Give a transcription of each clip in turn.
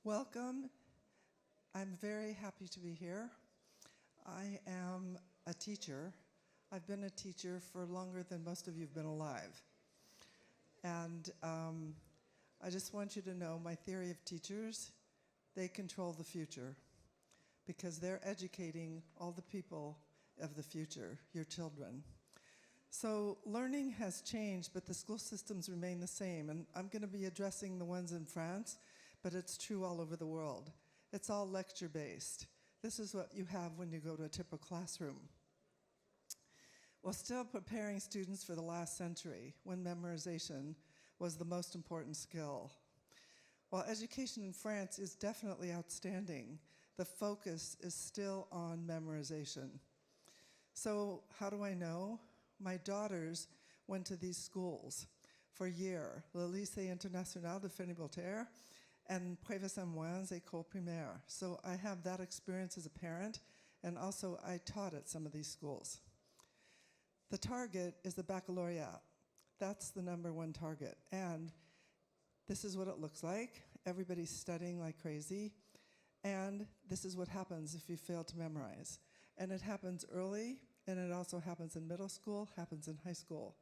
Welcome. I'm very happy to be here. I am a teacher. I've been a teacher for longer than most of you have been alive. And I just want you to know my theory of teachers, they control the future because they're educating all the people of the future, your children. So learning has changed, but the school systems remain the same. And I'm going to be addressing the ones in France, but it's true all over the world. It's all lecture-based. This is what you have when you go to a typical classroom. While still preparing students for the last century, when memorization was the most important skill. While education in France is definitely outstanding, the focus is still on memorization. So how do I know? My daughters went to these schools for a year, le Lycée International de Fenny-Voltaire and Prévas-en-Moins École Primaire. So I have that experience as a parent, and also I taught at some of these schools. The target is the baccalaureate. That's the number one target. And this is what it looks like. Everybody's studying like crazy. And this is what happens if you fail to memorize. And it happens early, and it also happens in middle school, happens in high school.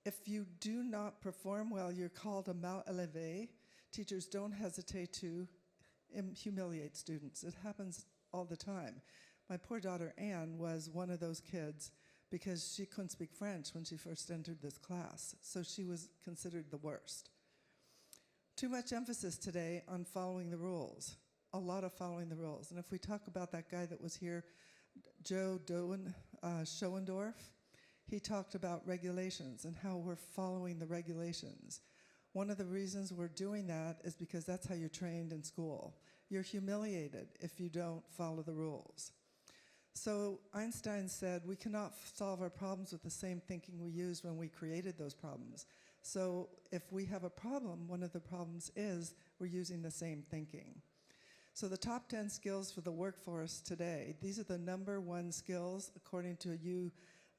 If you do not perform well, you're called a mal élevé. Teachers don't hesitate to humiliate students. It happens all the time. My poor daughter Anne was one of those kids because she couldn't speak French when she first entered this class, so she was considered the worst. Too much emphasis today on following the rules, a lot of following the rules. And if we talk about that guy that was here, Joe Schoendorf, he talked about regulations and how we're following the regulations. One of the reasons we're doing that is because that's how you're trained in school. You're humiliated if you don't follow the rules. So Einstein said we cannot solve our problems with the same thinking we used when we created those problems. So if we have a problem, one of the problems is we're using the same thinking. So the top 10 skills for the workforce today, these are the number one skills according to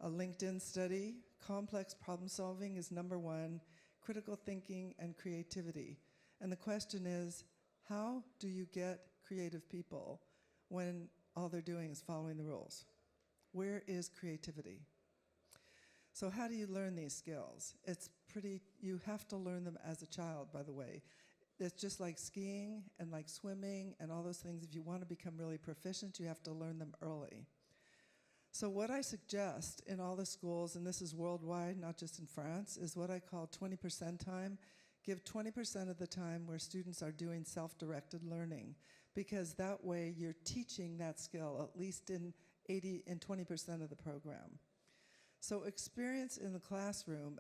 a LinkedIn study. Complex problem solving is number one, critical thinking and creativity. And the question is, how do you get creative people when all they're doing is following the rules? Where is creativity? So how do you learn these skills? You have to learn them as a child, by the way. It's just like skiing and like swimming and all those things. If you want to become really proficient, you have to learn them early. So what I suggest in all the schools, and this is worldwide, not just in France, is what I call 20% time. Give 20% of the time where students are doing self-directed learning, because that way you're teaching that skill, at least in 20% of the program. So experience in the classroom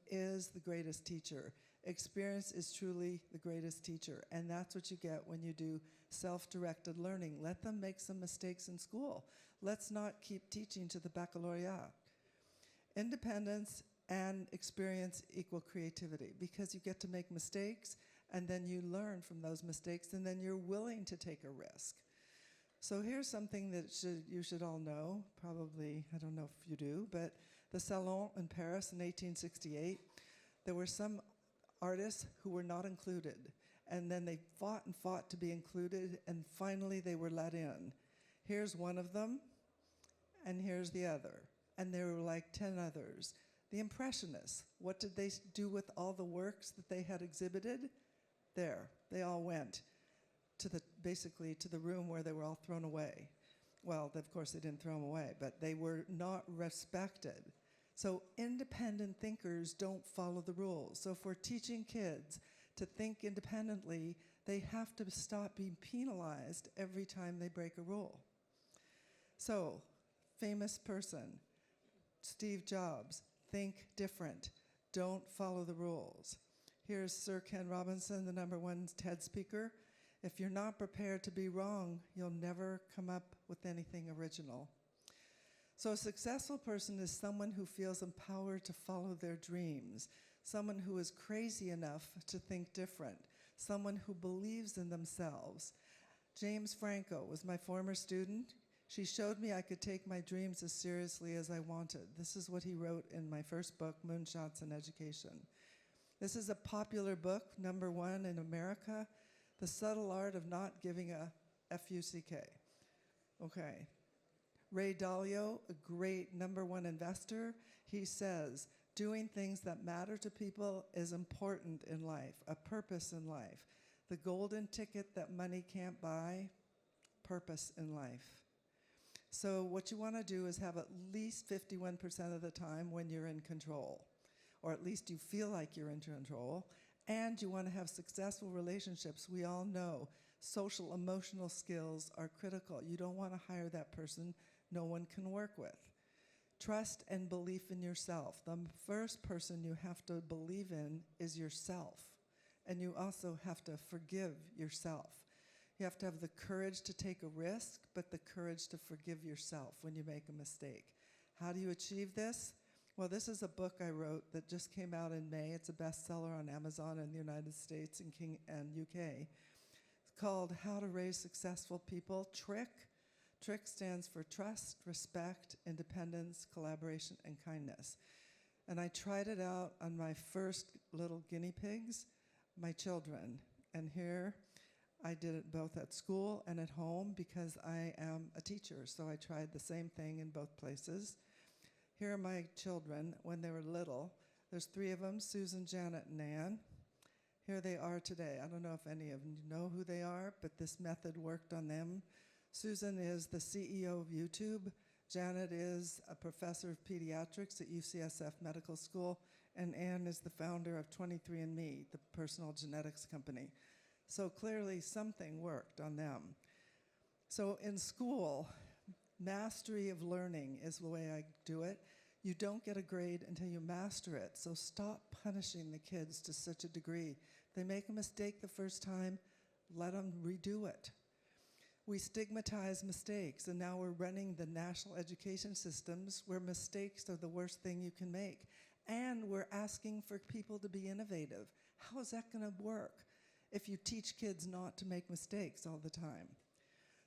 is the greatest teacher. Experience is truly the greatest teacher, and that's what you get when you do self-directed learning. Let them make some mistakes in school. Let's not keep teaching to the baccalaureate. Independence and experience equal creativity, because you get to make mistakes, and then you learn from those mistakes, and then you're willing to take a risk. So here's something that you should all know, probably, I don't know if you do, but the Salon in Paris in 1868, there were some artists who were not included, and then they fought and fought to be included, and finally they were let in. Here's one of them, and here's the other, and there were like 10 others. The Impressionists, what did they do with all the works that they had exhibited? There, they all went basically to the room where they were all thrown away. Well, of course they didn't throw them away, but they were not respected. So independent thinkers don't follow the rules. So if we're teaching kids to think independently, they have to stop being penalized every time they break a rule. So, famous person, Steve Jobs, think different. Don't follow the rules. Here's Sir Ken Robinson, the #1 TED speaker. If you're not prepared to be wrong, you'll never come up with anything original. So a successful person is someone who feels empowered to follow their dreams, someone who is crazy enough to think different, someone who believes in themselves. James Franco was my former student. She showed me I could take my dreams as seriously as I wanted. This is what he wrote in my first book, Moonshots in Education. This is a popular book, #1 in America, The Subtle Art of Not Giving a F-U-C-K. Okay. Ray Dalio, a great #1 investor, he says, doing things that matter to people is important in life, a purpose in life. The golden ticket that money can't buy, purpose in life. So what you want to do is have at least 51% of the time when you're in control, or at least you feel like you're in control, and you want to have successful relationships. We all know social emotional skills are critical. You don't want to hire that person no one can work with. Trust and belief in yourself. The first person you have to believe in is yourself, and you also have to forgive yourself. You have to have the courage to take a risk, but the courage to forgive yourself when you make a mistake. How do you achieve this? Well, this is a book I wrote that just came out in May. It's a bestseller on Amazon in the United States and UK. It's called How to Raise Successful People, TRIC. TRIC stands for Trust, Respect, Independence, Collaboration, and Kindness. And I tried it out on my first little guinea pigs, my children. And here, I did it both at school and at home because I am a teacher, so I tried the same thing in both places. Here are my children when they were little. There's 3 of them, Susan, Janet, and Ann. Here they are today. I don't know if any of you know who they are, but this method worked on them. Susan is the CEO of YouTube. Janet is a professor of pediatrics at UCSF Medical School, and Ann is the founder of 23andMe, the personal genetics company. So clearly something worked on them. So in school, mastery of learning is the way I do it. You don't get a grade until you master it. So stop punishing the kids to such a degree. They make a mistake the first time, let them redo it. We stigmatize mistakes, and now we're running the national education systems where mistakes are the worst thing you can make. And we're asking for people to be innovative. How is that going to work if you teach kids not to make mistakes all the time?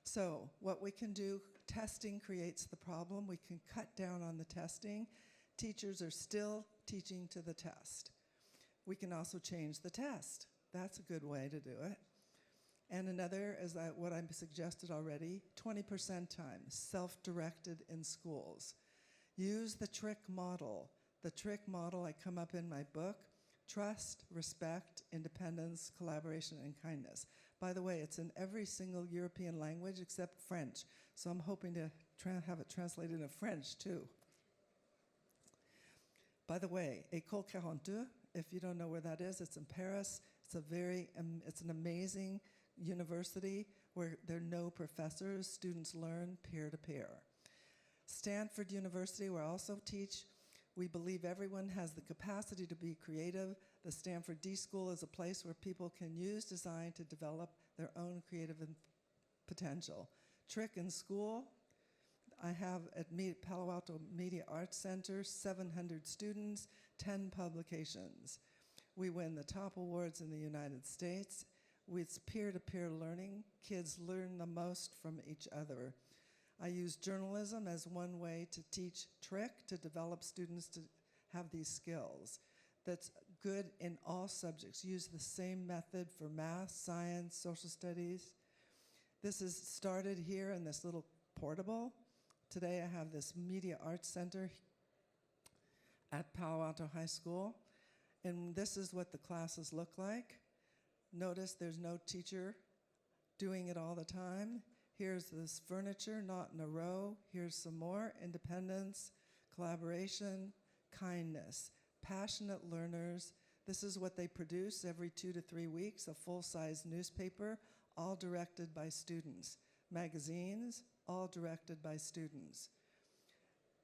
So what we can do, testing creates the problem. We can cut down on the testing. Teachers are still teaching to the test. We can also change the test. That's a good way to do it. And another is what I suggested already, 20% time, self-directed in schools. Use the TRIC model. The TRIC model I come up in my book, Trust, Respect, Independence, Collaboration, and Kindness. By the way, it's in every single European language except French, so I'm hoping to have it translated into French too. By the way, École 42, if you don't know where that is, it's in Paris. It's an amazing university where there are no professors. Students learn peer-to-peer. Stanford University, where I also teach, we believe everyone has the capacity to be creative. The Stanford D School is a place where people can use design to develop their own creative potential. TRIC in school, I have at Palo Alto Media Arts Center, 700 students, 10 publications. We win the top awards in the United States. With peer-to-peer learning, kids learn the most from each other. I use journalism as one way to teach TRIC, to develop students to have these skills. That's good in all subjects. Use the same method for math, science, social studies. This is started here in this little portable. Today I have this Media Arts Center at Palo Alto High School. And this is what the classes look like. Notice there's no teacher doing it all the time. Here's this furniture, not in a row. Here's some more, independence, collaboration, kindness. Passionate learners. This is what they produce every 2 to 3 weeks, a full-size newspaper, all directed by students. Magazines, all directed by students.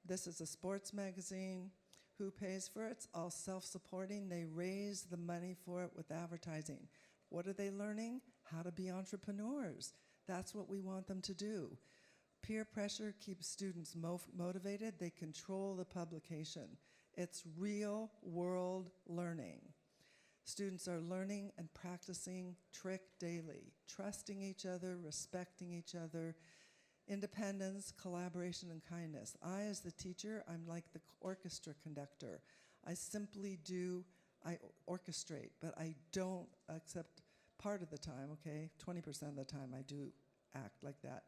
This is a sports magazine. Who pays for it? It's all self-supporting. They raise the money for it with advertising. What are they learning? How to be entrepreneurs. That's what we want them to do. Peer pressure keeps students motivated. They control the publication. It's real world learning. Students are learning and practicing TRIC daily, trusting each other, respecting each other, independence, collaboration, and kindness. I, as the teacher, I'm like the orchestra conductor. I simply do I orchestrate, but I don't accept part of the time, okay? 20% of the time I do act like that.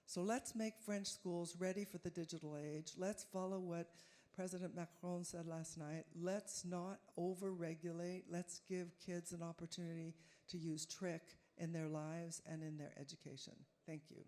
So let's make French schools ready for the digital age. Let's follow what President Macron said last night. Let's not over-regulate. Let's give kids an opportunity to use trick in their lives and in their education. Thank you.